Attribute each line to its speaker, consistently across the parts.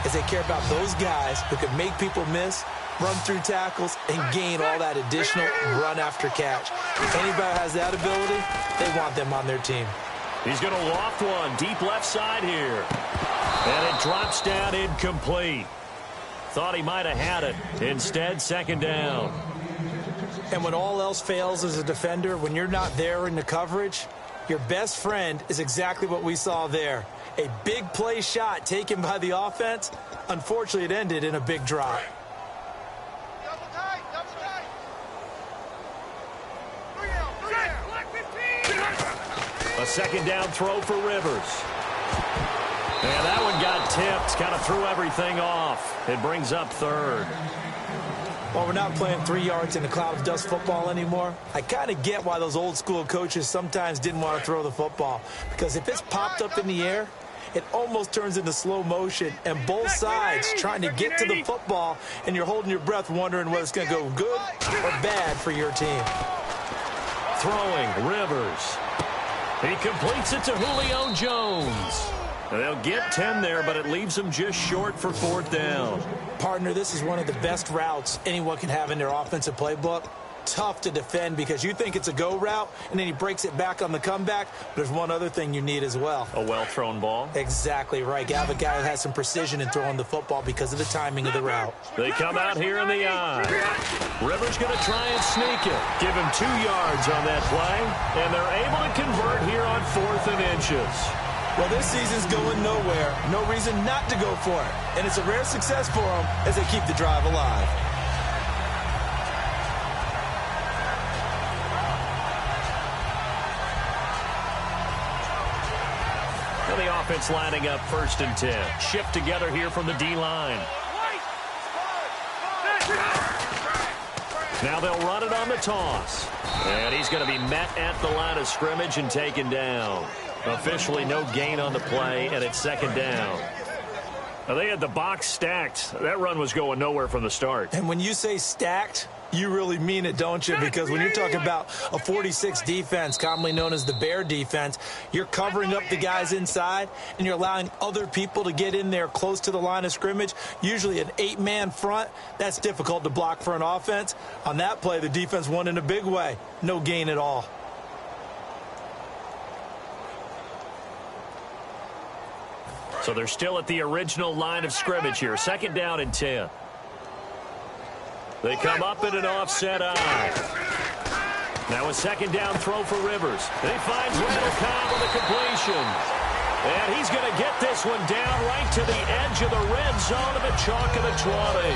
Speaker 1: is they care about those guys who can make people miss, run through tackles, and gain all that additional run after catch. If anybody has that ability, they want them on their team.
Speaker 2: He's going to loft one deep left side here. And it drops down incomplete. Thought he might have had it. Instead, second down.
Speaker 1: And when all else fails as a defender, when you're not there in the coverage, your best friend is exactly what we saw there. A big play shot taken by the offense. Unfortunately, it ended in a big drop.
Speaker 2: A second down throw for Rivers. And that one got tipped, kind of threw everything off. It brings up third.
Speaker 1: Well, we're not playing 3 yards in a cloud of dust football anymore. I kind of get why those old school coaches sometimes didn't want to throw the football. Because if it's popped up in the air, it almost turns into slow motion. And both sides trying to get to the football, and you're holding your breath wondering whether it's going to go good or bad for your team.
Speaker 2: Throwing, Rivers. He completes it to Julio Jones. They'll get 10 there, but it leaves them just short for fourth down.
Speaker 1: Partner, this is one of the best routes anyone can have in their offensive playbook. Tough to defend because you think it's a go route, and then he breaks it back on the comeback. There's one other thing you need as well.
Speaker 2: A well-thrown ball?
Speaker 1: Exactly right. You have a guy who has some precision in throwing the football because of the timing of the route.
Speaker 2: They come out here in the eye. Rivers going to try and sneak it. Give him 2 yards on that play, and they're able to convert here on 4th and inches.
Speaker 1: Well, this season's going nowhere. No reason not to go for it. And it's a rare success for them as they keep the drive alive.
Speaker 2: And the offense lining up 1st and 10. Shift together here from the D-line. Now they'll run it on the toss. And he's going to be met at the line of scrimmage and taken down. Officially no gain on the play, and it's second down. Now they had the box stacked. That run was going nowhere from the start.
Speaker 1: And when you say stacked, you really mean it, don't you? Because when you're talking about a 46 defense, commonly known as the Bear defense, you're covering up the guys inside, and you're allowing other people to get in there close to the line of scrimmage, usually an 8-man front. That's difficult to block for an offense. On that play, the defense won in a big way. No gain at all.
Speaker 2: So they're still at the original line of scrimmage here. Second down and 10. They come up in an offset eye. Now a second down throw for Rivers. And he finds Randall Cobb with a completion. And he's going to get this one down right to the edge of the red zone of the chalk of the 20.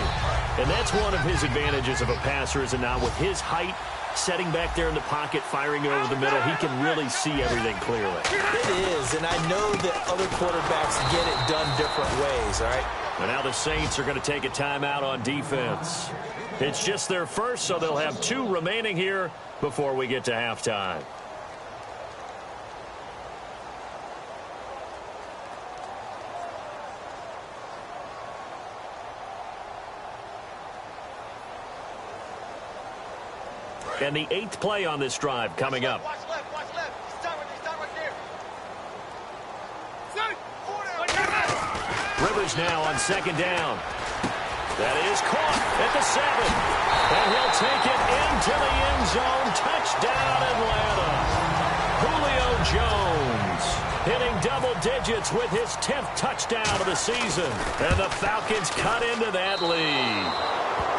Speaker 2: And that's one of his advantages of a passer, is it not? With his height, setting back there in the pocket, firing it over the middle, he can really see everything clearly.
Speaker 1: It is, and I know that other quarterbacks get it done different ways, all right?
Speaker 2: And now the Saints are going to take a timeout on defense. It's just their first, so they'll have 2 remaining here before we get to halftime. And the 8th play on this drive coming up.
Speaker 3: Watch left. Start right there.
Speaker 2: Rivers now on second down. That is caught at the 7. And he'll take it into the end zone. Touchdown, Atlanta. Julio Jones hitting double digits with his 10th touchdown of the season. And the Falcons cut into that lead.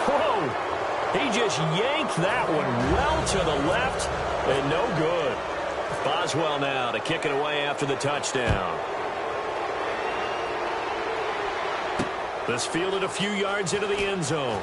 Speaker 2: Whoa. He just yanked that one well to the left, and no good. Boswell now to kick it away after the touchdown. This fielded a few yards into the end zone.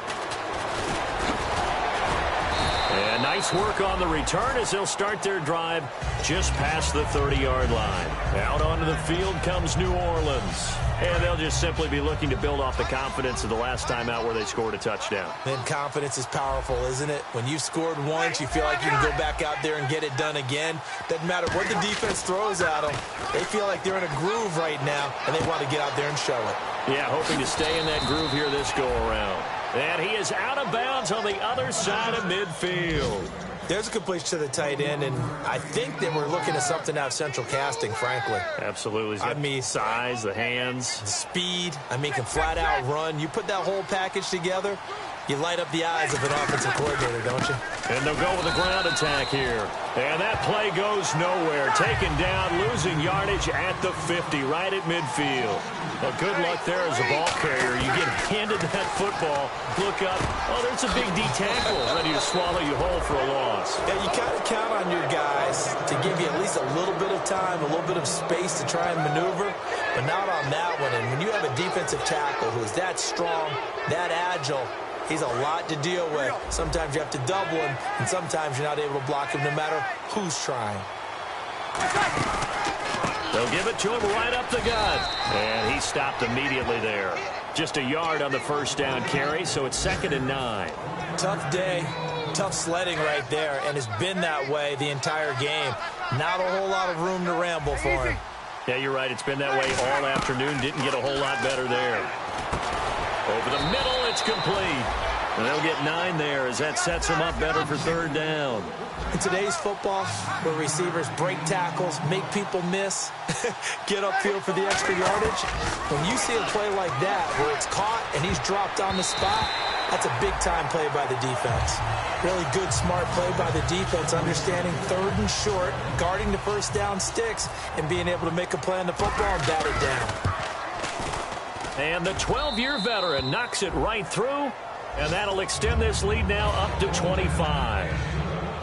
Speaker 2: And nice work on the return as they'll start their drive just past the 30-yard line. Out onto the field comes New Orleans. And they'll just simply be looking to build off the confidence of the last time out where they scored a touchdown.
Speaker 1: And confidence is powerful, isn't it? When you've scored once, you feel like you can go back out there and get it done again. Doesn't matter what the defense throws at them. They feel like they're in a groove right now, and they want to get out there and show it.
Speaker 2: Yeah, hoping to stay in that groove here this go-around. And he is out of bounds on the other side of midfield.
Speaker 1: There's a completion to the tight end, and I think that we're looking at something out of central casting, frankly.
Speaker 2: Absolutely. I mean, size, the hands.
Speaker 1: The speed. I mean, can flat out run. You put that whole package together, you light up the eyes of an offensive coordinator, don't you?
Speaker 2: And they'll go with a ground attack here. And that play goes nowhere. Taken down, losing yardage at the 50, right at midfield. Well, good luck there as a ball carrier. You get handed that football, look up, oh, there's a big D tackle ready to swallow you whole for a loss.
Speaker 1: Yeah, you kind of count on your guys to give you at least a little bit of time, a little bit of space to try and maneuver, but not on that one. And when you have a defensive tackle who is that strong, that agile, he's a lot to deal with. Sometimes you have to double him, and sometimes you're not able to block him no matter who's trying.
Speaker 2: They'll give it to him right up the gut. And he stopped immediately there. Just a yard on the first down carry, so it's 2nd and 9.
Speaker 1: Tough day, tough sledding right there, and it's been that way the entire game. Not a whole lot of room to ramble for him.
Speaker 2: Yeah, you're right. It's been that way all afternoon. Didn't get a whole lot better there. Over the middle, it's complete. And they'll get 9 there as that sets them up better for 3rd down.
Speaker 1: In today's football, where receivers break tackles, make people miss, get upfield for the extra yardage, when you see a play like that where it's caught and he's dropped on the spot, that's a big-time play by the defense. Really good, smart play by the defense, understanding 3rd and short, guarding the first down sticks, and being able to make a play on the football and bat it down.
Speaker 2: And the 12-year veteran knocks it right through, and that'll extend this lead now up to 25.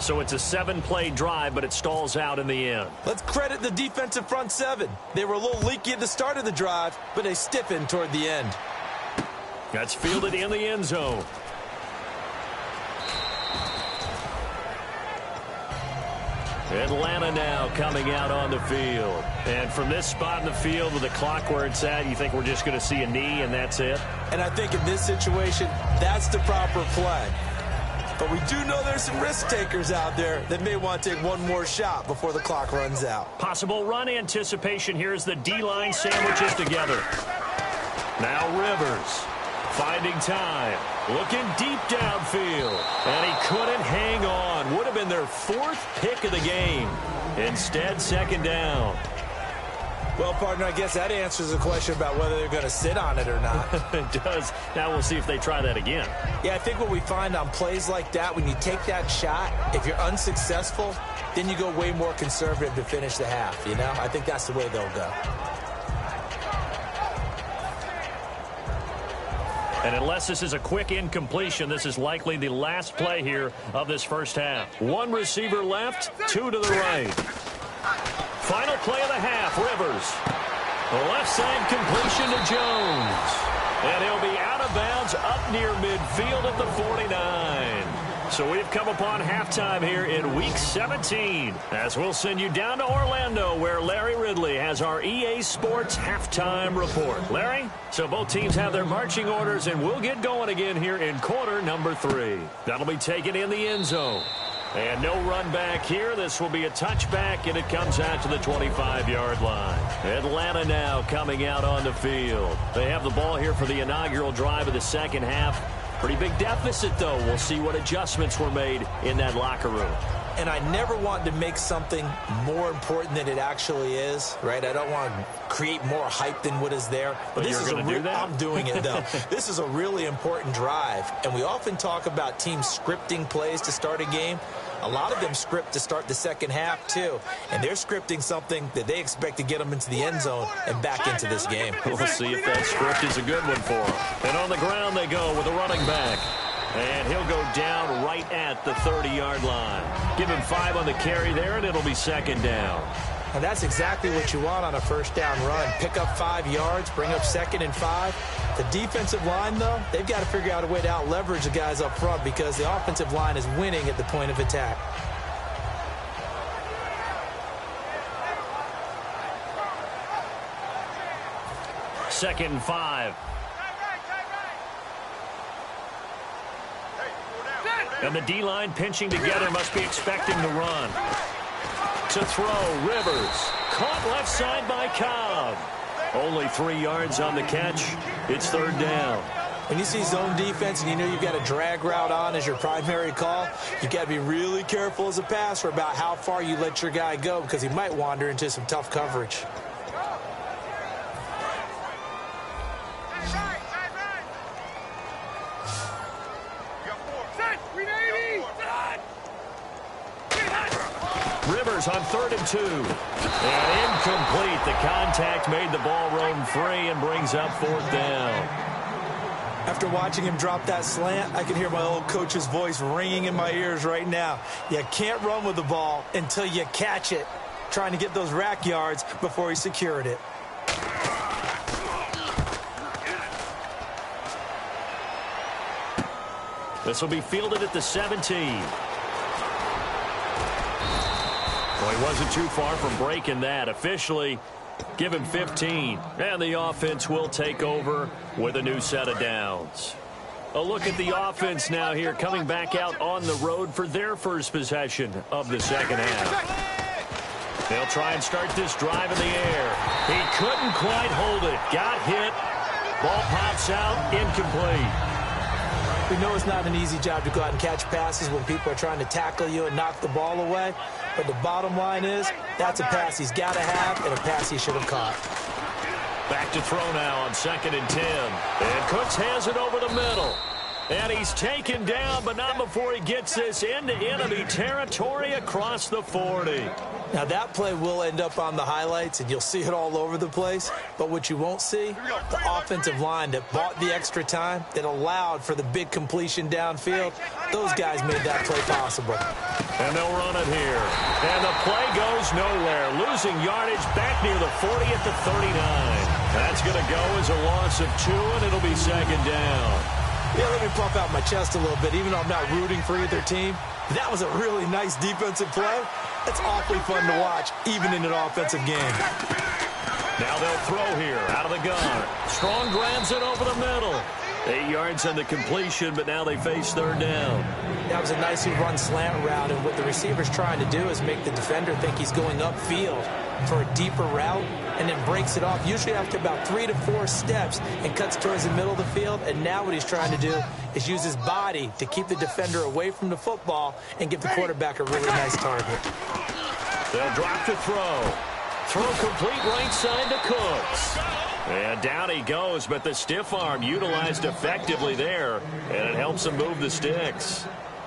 Speaker 2: So it's a 7-play drive, but it stalls out in the end.
Speaker 1: Let's credit the defensive front 7. They were a little leaky at the start of the drive, but they stiffened toward the end.
Speaker 2: That's fielded in the end zone. Atlanta now coming out on the field. And from this spot in the field with the clock where it's at, you think we're just going to see a knee and that's it?
Speaker 1: And I think in this situation, that's the proper play. But we do know there's some risk takers out there that may want to take one more shot before the clock runs out.
Speaker 2: Possible run anticipation here as the D-line sandwiches together. Now Rivers finding time, looking deep downfield, and he couldn't hang on. Would have been their 4th pick of the game. Instead, 2nd down.
Speaker 1: Well, partner, I guess that answers the question about whether they're going to sit on it or not.
Speaker 2: It does. Now we'll see if they try that again.
Speaker 1: Yeah, I think what we find on plays like that, when you take that shot, if you're unsuccessful, then you go way more conservative to finish the half, you know? I think that's the way they'll go.
Speaker 2: And unless this is a quick incompletion, this is likely the last play here of this first half. 1 receiver left, 2 to the right. Final play of the half, Rivers. The left side completion to Jones. And he'll be out of bounds up near midfield at the 49. So we've come upon halftime here in Week 17. As we'll send you down to Orlando, where Larry Ridley has our EA Sports halftime report. Larry, so both teams have their marching orders, and we'll get going again here in quarter number 3. That'll be taken in the end zone. And no run back here. This will be a touchback, and it comes out to the 25-yard line. Atlanta now coming out on the field. They have the ball here for the inaugural drive of the second half. Pretty big deficit, though. We'll see what adjustments were made in that locker room.
Speaker 1: And I never want to make something more important than it actually is, right? I don't want to create more hype than what is there.
Speaker 2: But this you're going to do that?
Speaker 1: I'm doing it, though. This is a really important drive. And we often talk about teams scripting plays to start a game. A lot of them script to start the second half, too. And they're scripting something that they expect to get them into the end zone and back into this game.
Speaker 2: We'll see if that script is a good one for them. And on the ground they go with a running back. And he'll go down right at the 30-yard line. Give him 5 on the carry there, and it'll be 2nd down.
Speaker 1: And that's exactly what you want on a first down run. Pick up 5 yards, bring up 2nd and 5. The defensive line, though, they've got to figure out a way to out-leverage the guys up front because the offensive line is winning at the point of attack.
Speaker 2: Second and 5. And the D-line pinching together, must be expecting the run. To throw, Rivers. Caught left side by Cobb. Only 3 yards on the catch. It's 3rd down.
Speaker 1: When you see zone defense and you know you've got a drag route on as your primary call, you got to be really careful as a passer about how far you let your guy go because he might wander into some tough coverage.
Speaker 2: Rivers on 3rd and 2. And incomplete. The contact made the ball roam free and brings up 4th down.
Speaker 1: After watching him drop that slant, I can hear my old coach's voice ringing in my ears right now. You can't run with the ball until you catch it. Trying to get those rack yards before he secured it.
Speaker 2: This will be fielded at the 17. Well, he wasn't too far from breaking that. Officially, give him 15. And the offense will take over with a new set of downs. A look at the offense now here, coming back out on the road for their first possession of the second half. They'll try and start this drive in the air. He couldn't quite hold it. Got hit. Ball pops out, incomplete.
Speaker 1: We know it's not an easy job to go out and catch passes when people are trying to tackle you and knock the ball away. But the bottom line is, that's a pass he's got to have and a pass he should have caught.
Speaker 2: Back to throw now on 2nd and 10. And Cooks has it over the middle. And he's taken down, but not before he gets this into enemy territory across the 40.
Speaker 1: Now, that play will end up on the highlights, and you'll see it all over the place. But what you won't see, the offensive line that bought the extra time, that allowed for the big completion downfield, those guys made that play possible.
Speaker 2: And they'll run it here. And the play goes nowhere. Losing yardage back near the 40 at the 39. That's going to go as a loss of 2, and it'll be 2nd down.
Speaker 1: Yeah, let me puff out my chest a little bit, even though I'm not rooting for either team. That was a really nice defensive play. It's awfully fun to watch, even in an offensive game.
Speaker 2: Now they'll throw here, out of the gun. Strong grabs it over the middle. 8 yards on the completion, but now they face 3rd down.
Speaker 1: That was a nicely run slant route, and what the receiver's trying to do is make the defender think he's going upfield for a deeper route, and then breaks it off, usually after about 3 to 4 steps, and cuts towards the middle of the field. And now what he's trying to do is use his body to keep the defender away from the football and give the quarterback a really nice target.
Speaker 2: They'll drop to throw. Throw complete right side to Cooks. And down he goes, but the stiff arm utilized effectively there, and it helps him move the sticks.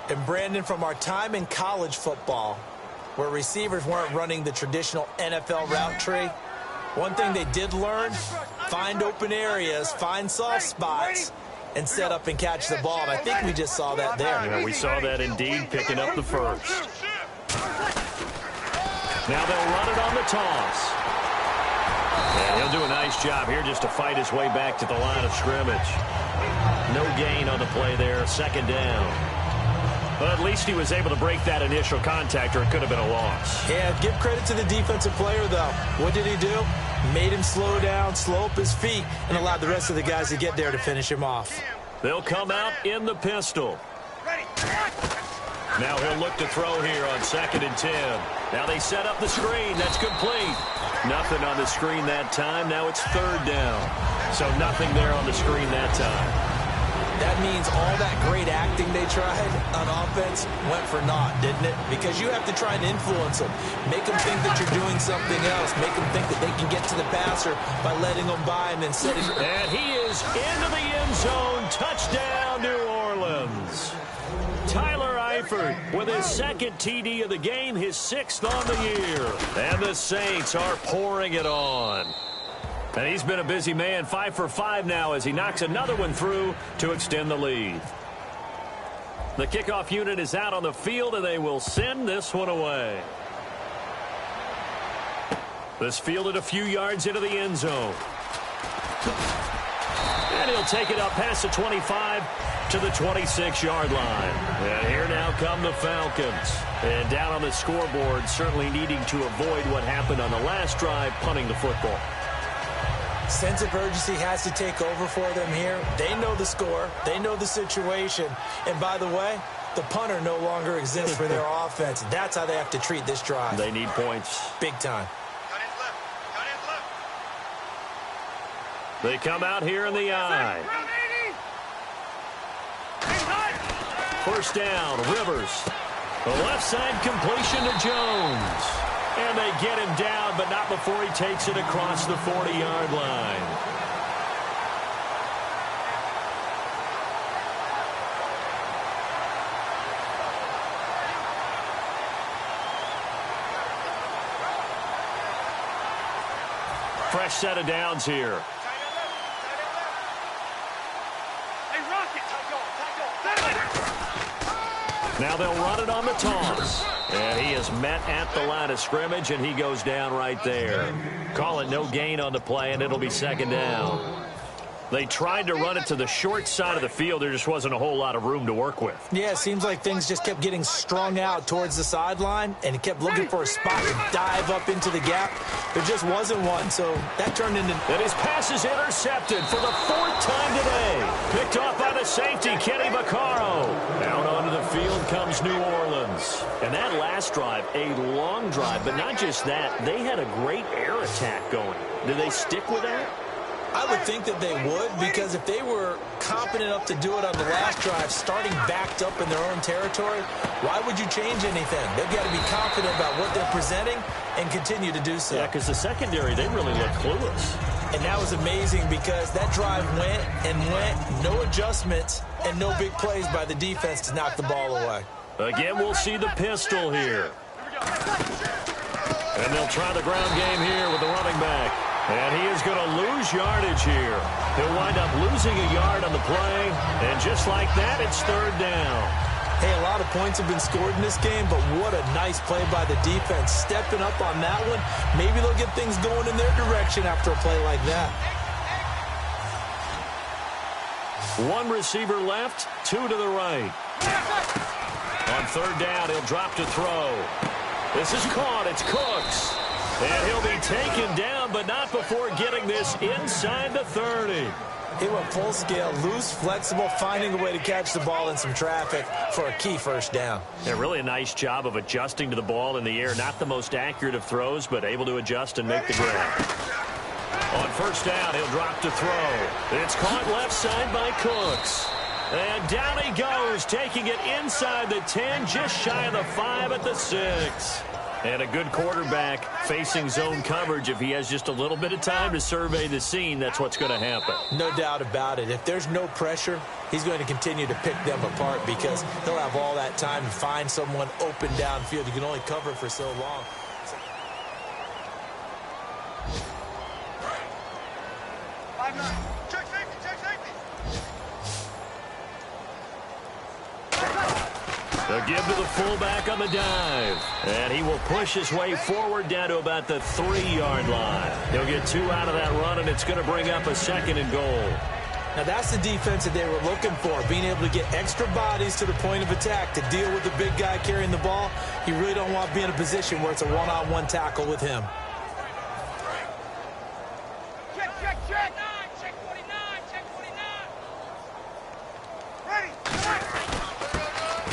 Speaker 1: And Brandon, from our time in college football, where receivers weren't running the traditional NFL route tree, one thing they did learn, find open areas, find soft spots, and set up and catch the ball. And I think we just saw that there.
Speaker 2: Yeah, we saw that indeed, picking up the first. Now they'll run it on the toss. And he'll do a nice job here just to fight his way back to the line of scrimmage. No gain on the play there, 2nd down. But at least he was able to break that initial contact, or it could have been a loss.
Speaker 1: Yeah, give credit to the defensive player, though. What did he do? Made him slow down, slow up his feet, and allowed the rest of the guys to get there to finish him off.
Speaker 2: They'll come out in the pistol. Now he'll look to throw here on 2nd and 10. Now they set up the screen. That's complete. Nothing on the screen that time. Now it's 3rd down. So nothing there on the screen that time.
Speaker 1: That means all that great acting they tried on offense went for naught, didn't it? Because you have to try and influence them. Make them think that you're doing something else. Make them think that they can get to the passer by letting them by and then setting.
Speaker 2: And he is into the end zone. Touchdown, New Orleans. Tyler Eifert with his 2nd TD of the game, his 6th on the year. And the Saints are pouring it on. And he's been a busy man, 5 for 5 now as he knocks another one through to extend the lead. The kickoff unit is out on the field, and they will send this one away. This fielded a few yards into the end zone. And he'll take it up past the 25 to the 26-yard line. And here now come the Falcons. And down on the scoreboard, certainly needing to avoid what happened on the last drive, punting the football.
Speaker 1: Sense of urgency has to take over for them here. They know the score. They know the situation. And by the way, the punter no longer exists for their offense. That's how they have to treat this drive.
Speaker 2: They need points.
Speaker 1: Big time.
Speaker 2: They come out here in the eye. First down, Rivers. The left side completion to Jones. And they get him down, but not before he takes it across the 40-yard line. Fresh set of downs here. Now they'll run it on the toss. And he is met at the line of scrimmage, and he goes down right there. Call it no gain on the play, and it'll be second down. They tried to run it to the short side of the field. There just wasn't a whole lot of room to work with.
Speaker 1: Yeah, it seems like things just kept getting strung out towards the sideline, and he kept looking for a spot to dive up into the gap. There just wasn't one, so that turned into...
Speaker 2: And his pass is intercepted for the fourth time today. Picked off by the safety, Kenny Vaccaro. Out onto the field comes New Orleans. And that last drive, a long drive, but not just that. They had a great air attack going. Did they stick with that?
Speaker 1: I would think that they would, because if they were confident enough to do it on the last drive, starting backed up in their own territory, why would you change anything? They've got to be confident about what they're presenting and continue to do so.
Speaker 2: Yeah, because the secondary, they really looked clueless.
Speaker 1: And that was amazing because that drive went and went, no adjustments, and no big plays by the defense to knock the ball away.
Speaker 2: Again, we'll see the pistol here. And they'll try the ground game here with the running back. And he is going to lose yardage here. He'll wind up losing a yard on the play. And just like that, it's third down.
Speaker 1: Hey, a lot of points have been scored in this game, but what a nice play by the defense. Stepping up on that one. Maybe they'll get things going in their direction after a play like that.
Speaker 2: One receiver left, two to the right. On third down, he'll drop to throw. This is caught. It's Cooks. And he'll be taken down, but not before getting this inside the 30.
Speaker 1: He went full scale, loose, flexible, finding a way to catch the ball in some traffic for a key first down.
Speaker 2: Yeah, really a nice job of adjusting to the ball in the air. Not the most accurate of throws, but able to adjust and make the grab. On first down, he'll drop to throw. It's caught left side by Cooks. And down he goes, taking it inside the 10, just shy of the 5 at the 6. And a good quarterback facing zone coverage. If he has just a little bit of time to survey the scene, that's what's going to happen.
Speaker 1: No doubt about it. If there's no pressure, he's going to continue to pick them apart because he'll have all that time to find someone open downfield. You can only cover for so long.
Speaker 3: Check safety, check safety.
Speaker 2: They'll give to the fullback on the dive. And he will push his way forward down to about the 3-yard line. He'll get 2 out of that run, and it's going to bring up a second and goal.
Speaker 1: Now, that's the defense that they were looking for, being able to get extra bodies to the point of attack to deal with the big guy carrying the ball. You really don't want to be in a position where it's a one-on-one tackle with him.
Speaker 3: Check, check, check. Check 49, check 49. Ready,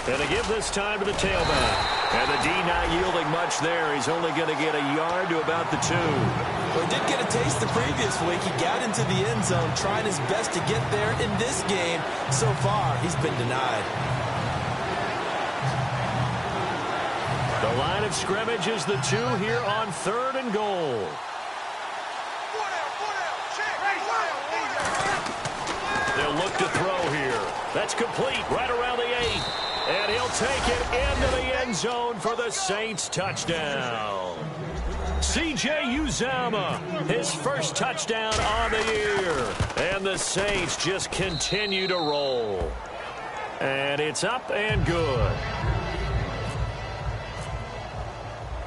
Speaker 2: And they give this time to the tailback. And the D not yielding much there. He's only going to get a yard to about the 2.
Speaker 1: Well, he did get a taste the previous week. He got into the end zone, trying his best to get there in this game. So far, he's been denied.
Speaker 2: The line of scrimmage is the 2 here on third and goal. They'll look to throw here. That's complete right around the 8. And he'll take it into the end zone for the Saints touchdown. C.J. Uzomah, his first touchdown on the year. And the Saints just continue to roll. And it's up and good.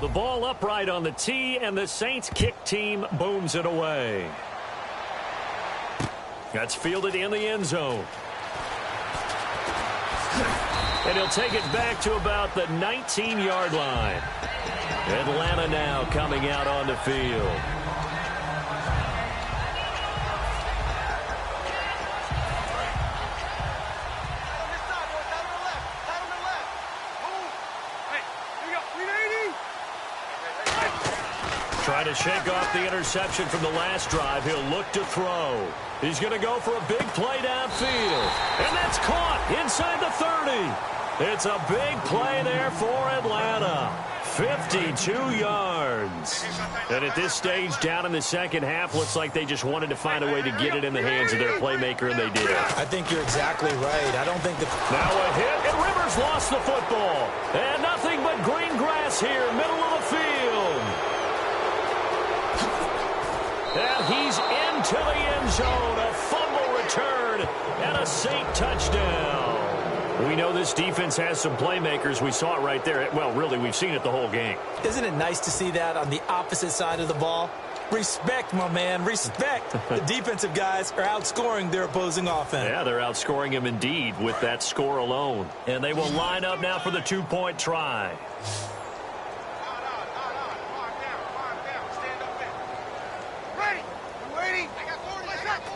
Speaker 2: The ball upright on the tee, and the Saints kick team booms it away. That's fielded in the end zone. And he'll take it back to about the 19-yard line. Atlanta now coming out on the field. Trying to shake off the interception from the last drive. He'll look to throw. He's going to go for a big play downfield. And that's caught inside the 30. It's a big play there for Atlanta. 52 yards. And at this stage, down in the second half, looks like they just wanted to find a way to get it in the hands of their playmaker, and they did.
Speaker 1: I think you're exactly right. I don't think the...
Speaker 2: Now a hit, and Rivers lost the football. And nothing but green grass here, middle of the field. And he's into the end zone. A fumble return and a Saint touchdown. We know this defense has some playmakers. We saw it right there. Well, really, we've seen it the whole game.
Speaker 1: Isn't it nice to see that on the opposite side of the ball? Respect, my man, respect. The defensive guys are outscoring their opposing offense.
Speaker 2: Yeah, they're outscoring him indeed with that score alone. And they will line up now for the two-point try.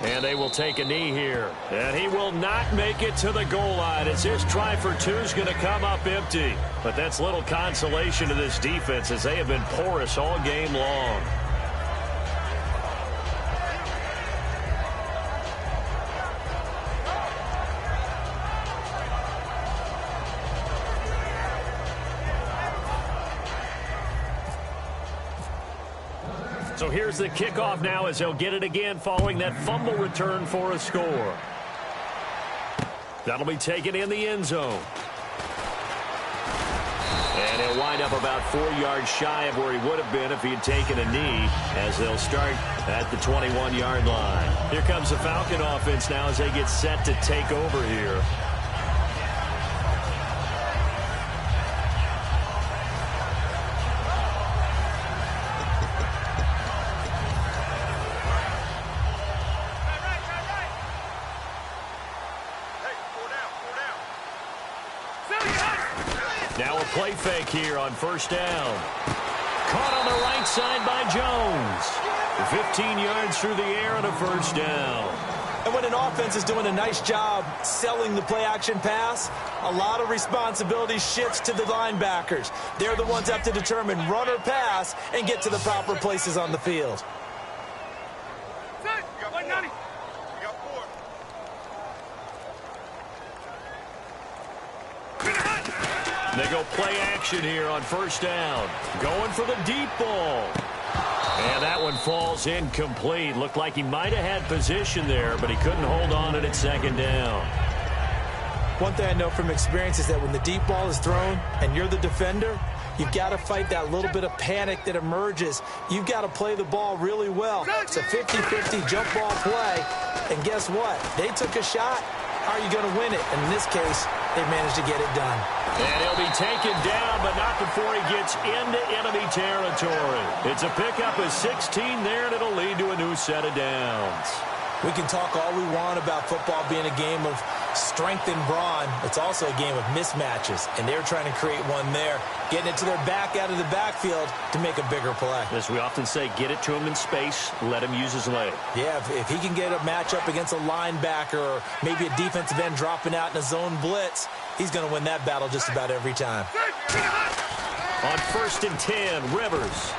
Speaker 2: And they will take a knee here. And he will not make it to the goal line as his try for two is going to come up empty. But that's little consolation to this defense as they have been porous all game long. So here's the kickoff now as they'll get it again following that fumble return for a score. That'll be taken in the end zone. And he'll wind up about 4 yards shy of where he would have been if he had taken a knee as they'll start at the 21-yard line. Here comes the Falcon offense now as they get set to take over here. Now a play fake here on first down. Caught on the right side by Jones. 15 yards through the air and a first down.
Speaker 1: And when an offense is doing a nice job selling the play-action pass, a lot of responsibility shifts to the linebackers. They're the ones that have to determine run or pass and get to the proper places on the field.
Speaker 2: They go play action here on first down. Going for the deep ball. And that one falls incomplete. Looked like he might have had position there, but he couldn't hold on it at second down.
Speaker 1: One thing I know from experience is that when the deep ball is thrown and you're the defender, you've got to fight that little bit of panic that emerges. You've got to play the ball really well. It's a 50-50 jump ball play. And guess what? They took a shot. How are you going to win it? And in this case, they managed to get it done.
Speaker 2: And he'll be taken down, but not before he gets into enemy territory. It's a pickup of 16 there, and it'll lead to a new set of downs.
Speaker 1: We can talk all we want about football being a game of strength and brawn. It's also a game of mismatches, and they're trying to create one there, getting it to their back out of the backfield to make a bigger play.
Speaker 2: As we often say, get it to him in space, let him use his leg.
Speaker 1: Yeah, if he can get a matchup against a linebacker or maybe a defensive end dropping out in a zone blitz, he's going to win that battle just about every time.
Speaker 2: On 1st and 10, Rivers.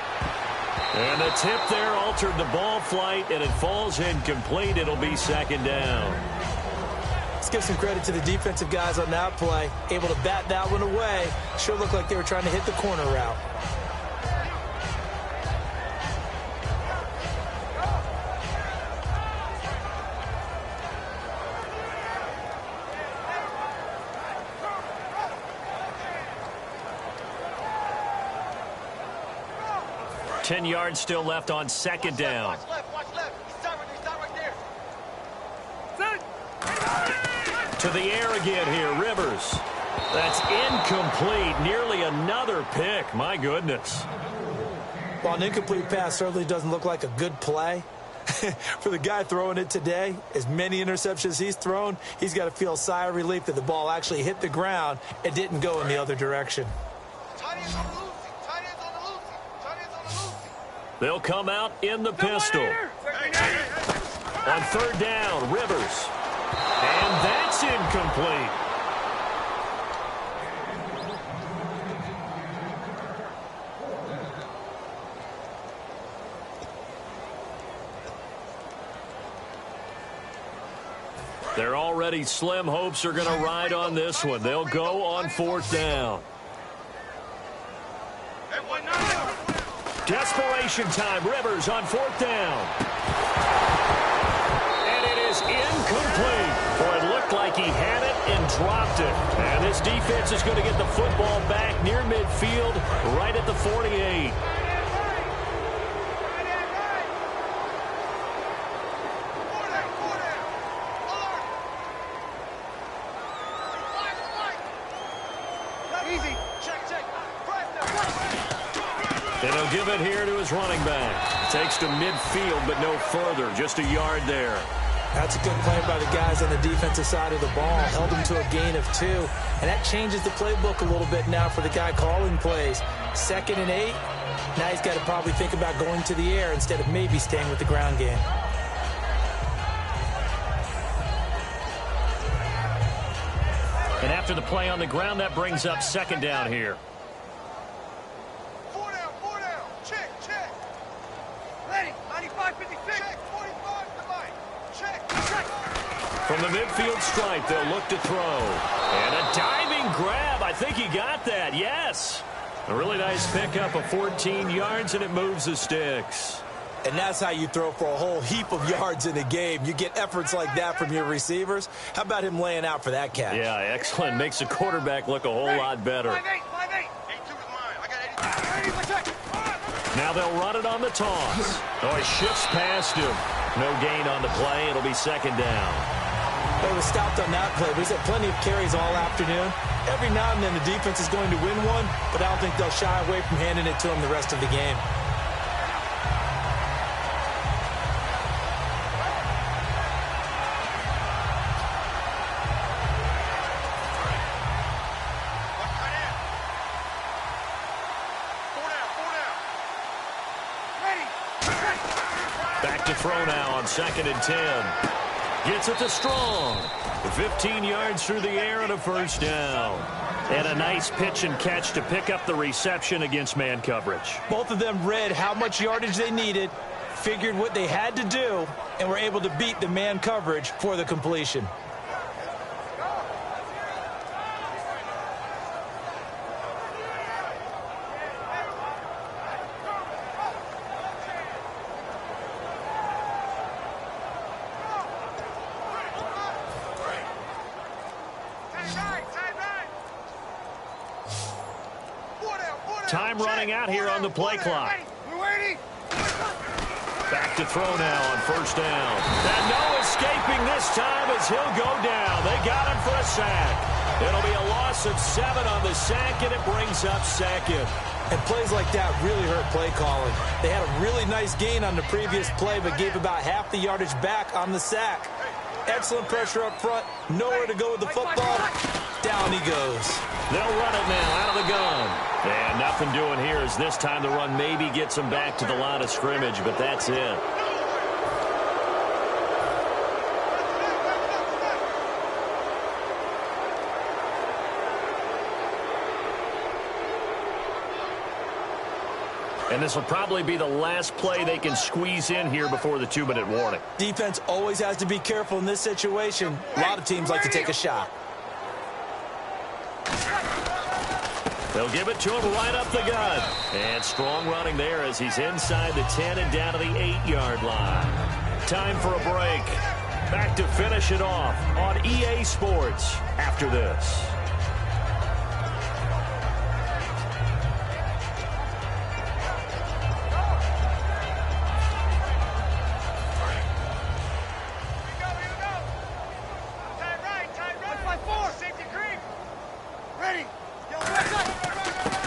Speaker 2: And the tip there altered the ball flight, and it falls incomplete. It'll be second down.
Speaker 1: Let's give some credit to the defensive guys on that play. Able to bat that one away. Sure looked like they were trying to hit the corner route.
Speaker 2: Ten yards still left on second down.
Speaker 3: Watch left. Stop right there.
Speaker 2: To the air again here, Rivers. That's incomplete. Nearly another pick. My goodness.
Speaker 1: While an incomplete pass certainly doesn't look like a good play, for the guy throwing it today, as many interceptions he's thrown, he's got to feel a sigh of relief that the ball actually hit the ground and didn't go in the other direction.
Speaker 2: They'll come out in the pistol. On third down, Rivers. And that's incomplete. Their already slim hopes are going to ride on this one. They'll go on 4th down. Desperation time. Rivers on 4th down. And it is incomplete. Boy, it looked like he had it and dropped it. And this defense is going to get the football back near midfield, right at the 48. And he'll give it here to his running back. Takes to midfield, but no further. Just a yard there.
Speaker 1: That's a good play by the guys on the defensive side of the ball. Held him to a gain of 2. And that changes the playbook a little bit now for the guy calling plays. 2nd and 8. Now he's got to probably think about going to the air instead of maybe staying with the ground game.
Speaker 2: And after the play on the ground, that brings up 2nd down here. From the midfield stripe, they'll look to throw. And a diving grab. I think he got that. Yes. A really nice pickup of 14 yards, and it moves the sticks.
Speaker 1: And that's how you throw for a whole heap of yards in a game. You get efforts like that from your receivers. How about him laying out for that catch?
Speaker 2: Yeah, excellent. Makes the quarterback look a whole lot better.
Speaker 3: 5'8", 5'8". 82 is mine. I got 80.
Speaker 2: Now they'll run it on the toss. Oh, he shifts past him. No gain on the play. It'll be 2nd down.
Speaker 1: Well, he was stopped on that play, but he's had plenty of carries all afternoon. Every now and then the defense is going to win one, but I don't think they'll shy away from handing it to him the rest of the game.
Speaker 2: Back to throw now on 2nd and 10. Gets it to Strong. 15 yards through the air and a 1st down. And a nice pitch and catch to pick up the reception against man coverage.
Speaker 1: Both of them read how much yardage they needed, figured what they had to do, and were able to beat the man coverage for the completion.
Speaker 2: Time running out here on the play clock. Back to throw now on 1st down. And no escaping this time as he'll go down. They got him for a sack. It'll be a loss of 7 on the sack, and it brings up 2nd.
Speaker 1: And plays like that really hurt play calling. They had a really nice gain on the previous play, but gave about half the yardage back on the sack. Excellent pressure up front. Nowhere to go with the football. Down he goes.
Speaker 2: They'll run it now out of the gun. And nothing doing here as this time the run maybe gets them back to the line of scrimmage, but that's it. And this will probably be the last play they can squeeze in here before the 2-minute warning.
Speaker 1: Defense always has to be careful in this situation. A lot of teams like to take a shot.
Speaker 2: They'll give it to him right up the gut. And Strong running there as he's inside the 10 and down to the 8-yard line. Time for a break. Back to finish it off on EA Sports after this.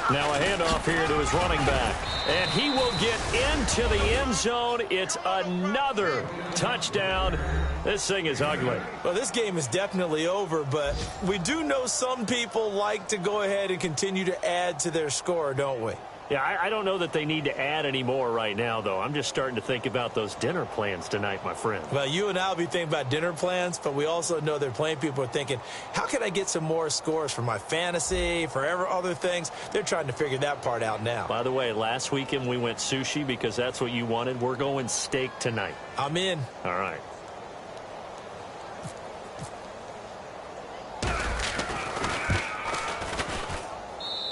Speaker 2: Now a handoff here to his running back. And he will get into the end zone. It's another touchdown. This thing is ugly.
Speaker 1: Well, this game is definitely over, but we do know some people like to go ahead and continue to add to their score, don't we?
Speaker 2: Yeah, I don't know that they need to add any more right now, though. I'm just starting to think about those dinner plans tonight, my friend.
Speaker 1: Well, you and I will be thinking about dinner plans, but we also know they're playing people are thinking, how can I get some more scores for my fantasy, for other things? They're trying to figure that part out now.
Speaker 2: By the way, last weekend we went sushi because that's what you wanted. We're going steak tonight.
Speaker 1: I'm in.
Speaker 2: All right.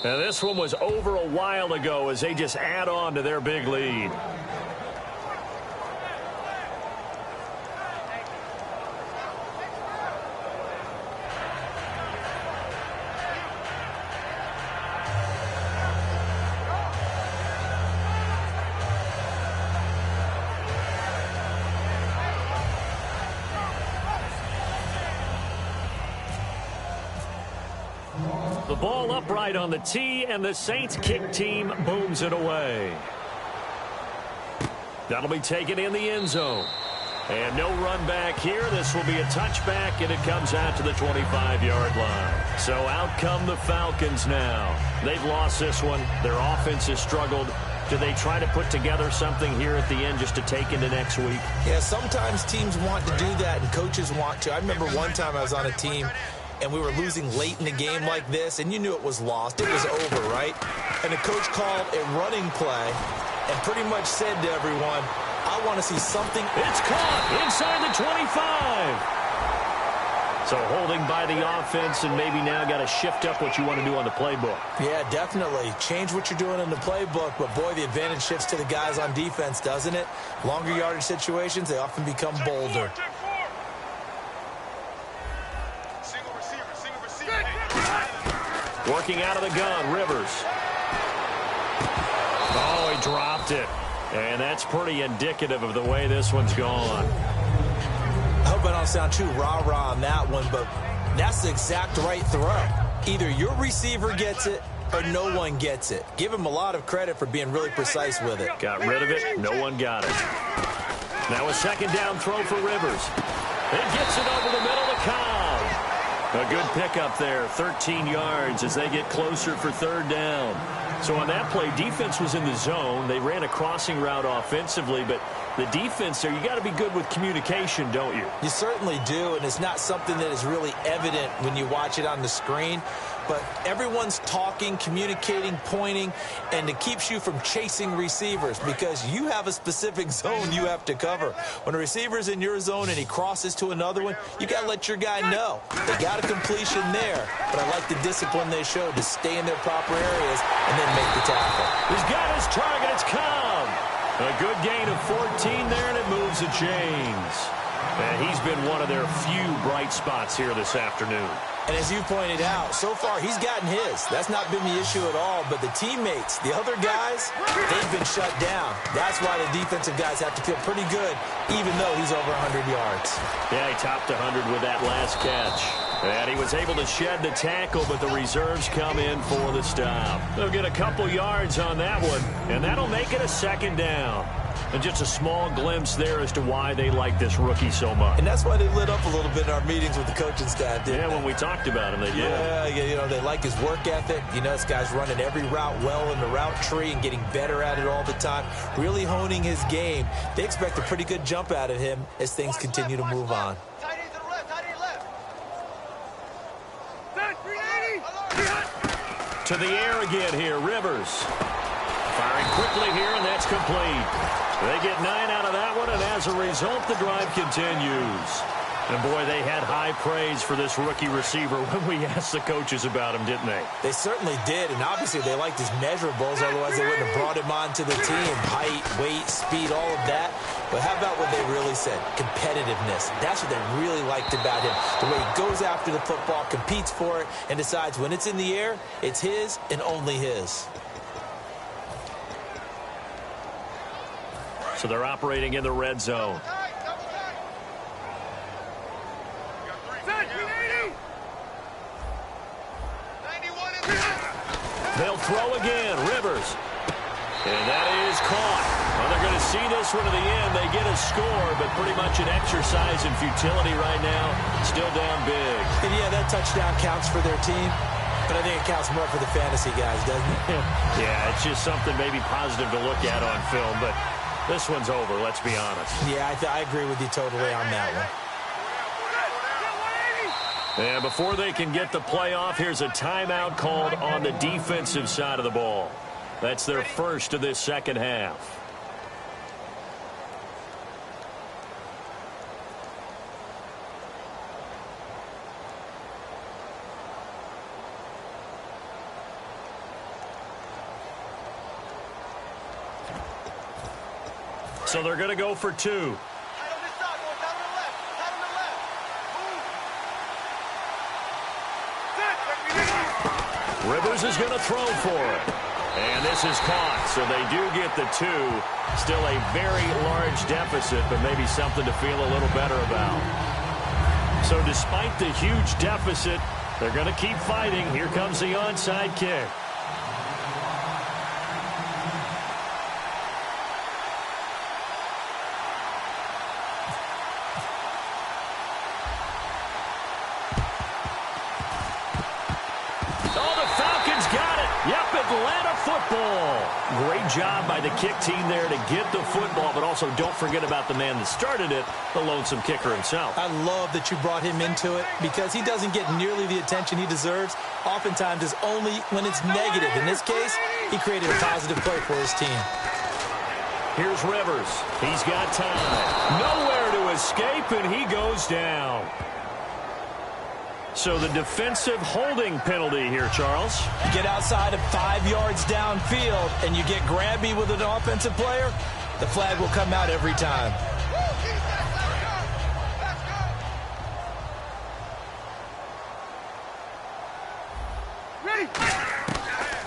Speaker 2: And this one was over a while ago as they just add on to their big lead. The ball upright on the tee, and the Saints kick team booms it away. That'll be taken in the end zone. And no run back here. This will be a touchback, and it comes out to the 25-yard line. So out come the Falcons now. They've lost this one. Their offense has struggled. Do they try to put together something here at the end just to take into next week?
Speaker 1: Yeah, sometimes teams want to do that, and coaches want to. I remember one time I was on a team, and we were losing late in the game like this, and you knew it was lost. It was over, right? And the coach called a running play and pretty much said to everyone, I want to see something.
Speaker 2: It's caught inside the 25. So holding by the offense, and maybe now got to shift up what you want to do on the playbook.
Speaker 1: Yeah, definitely. Change what you're doing in the playbook, but boy, the advantage shifts to the guys on defense, doesn't it? Longer yardage situations, they often become bolder.
Speaker 2: Working out of the gun, Rivers. Oh, he dropped it. And that's pretty indicative of the way this one's gone.
Speaker 1: I hope I don't sound too rah-rah on that one, but that's the exact right throw. Either your receiver gets it or no one gets it. Give him a lot of credit for being really precise with it.
Speaker 2: Got rid of it. No one got it. Now a second down throw for Rivers. It gets it over the middle to Cobb. A good pickup there, 13 yards as they get closer for third down. So on that play, defense was in the zone. They ran a crossing route offensively, but the defense there, you got to be good with communication, don't you?
Speaker 1: You certainly do, and it's not something that is really evident when you watch it on the screen. But everyone's talking, communicating, pointing, and it keeps you from chasing receivers because you have a specific zone you have to cover. When a receiver's in your zone and he crosses to another one, you got to let your guy know. They got a completion there, but I like the discipline they showed to stay in their proper areas and then make the tackle.
Speaker 2: He's got his target. It's Cobb. A good gain of 14 there, and it moves the chains. And he's been one of their few bright spots here this afternoon.
Speaker 1: And as you pointed out, so far he's gotten his. That's not been the issue at all. But the teammates, the other guys, they've been shut down. That's why the defensive guys have to feel pretty good, even though he's over 100 yards.
Speaker 2: Yeah, he topped 100 with that last catch. And he was able to shed the tackle, but the reserves come in for the stop. They'll get a couple yards on that one, and that'll make it a second down. And just a small glimpse there as to why they like this rookie so much.
Speaker 1: And that's why they lit up a little bit in our meetings with the coaching staff, didn't they?
Speaker 2: When we talked about him, they did.
Speaker 1: Yeah, you know, they like his work ethic. You know, this guy's running every route well in the route tree and getting better at it all the time, really honing his game. They expect a pretty good jump out of him as things continue to move on.
Speaker 2: To the air again here, Rivers. Firing quickly here, and that's complete. They get 9 out of that one, and as a result, the drive continues. And, boy, they had high praise for this rookie receiver when we asked the coaches about him, didn't they?
Speaker 1: They certainly did, and obviously they liked his measurables, otherwise they wouldn't have brought him onto the team. Height, weight, speed, all of that. But how about what they really said? Competitiveness. That's what they really liked about him. The way he goes after the football, competes for it, and decides when it's in the air, it's his and only his.
Speaker 2: So they're operating in the red zone. They'll throw again. Rivers. And that is caught. Well, they're going to see this one to the end. They get a score, but pretty much an exercise in futility right now. Still down big.
Speaker 1: And, yeah, that touchdown counts for their team. But I think it counts more for the fantasy guys, doesn't it?
Speaker 2: Yeah, it's just something maybe positive to look at on film, but this one's over, let's be honest.
Speaker 1: Yeah, I agree with you totally on that one.
Speaker 2: And before they can get the play off, here's a timeout called on the defensive side of the ball. That's their first of this second half. So they're going to go for 2. Rivers is going to throw for it. And this is caught, so they do get the 2. Still a very large deficit, but maybe something to feel a little better about. So despite the huge deficit, they're going to keep fighting. Here comes the onside kick. Atlanta football. Great job by the kick team there to get the football, but also don't forget about the man that started it, the lonesome kicker himself.
Speaker 1: I love that you brought him into it because he doesn't get nearly the attention he deserves. Oftentimes it's only when it's negative. In this case, he created a positive play for his team.
Speaker 2: Here's Rivers. He's got time. Nowhere to escape, and he goes down. So the defensive holding penalty here, Charles.
Speaker 1: Get outside of 5 yards downfield and you get grabby with an offensive player, the flag will come out every time.
Speaker 3: Ready?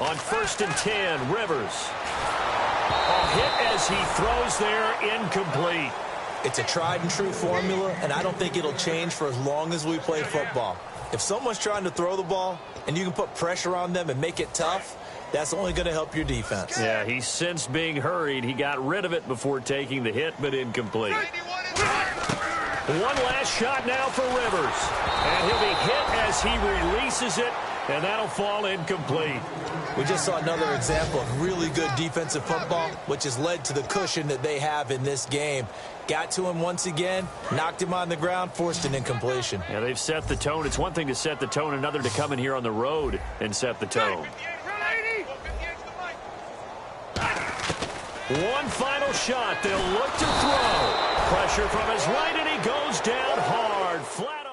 Speaker 2: On 1st and 10, Rivers. A hit as he throws there, incomplete.
Speaker 1: It's a tried and true formula, and I don't think it'll change for as long as we play football. If someone's trying to throw the ball and you can put pressure on them and make it tough, that's only going to help your defense.
Speaker 2: Yeah, he sensed being hurried. He got rid of it before taking the hit, but incomplete. One last shot now for Rivers. And he'll be hit as he releases it, and that'll fall incomplete.
Speaker 1: We just saw another example of really good defensive football, which has led to the cushion that they have in this game. Got to him once again, knocked him on the ground, forced an incompletion.
Speaker 2: Yeah, they've set the tone. It's one thing to set the tone, another to come in here on the road and set the tone. One final shot. They'll look to throw. Pressure from his right, and he goes down hard. Flat.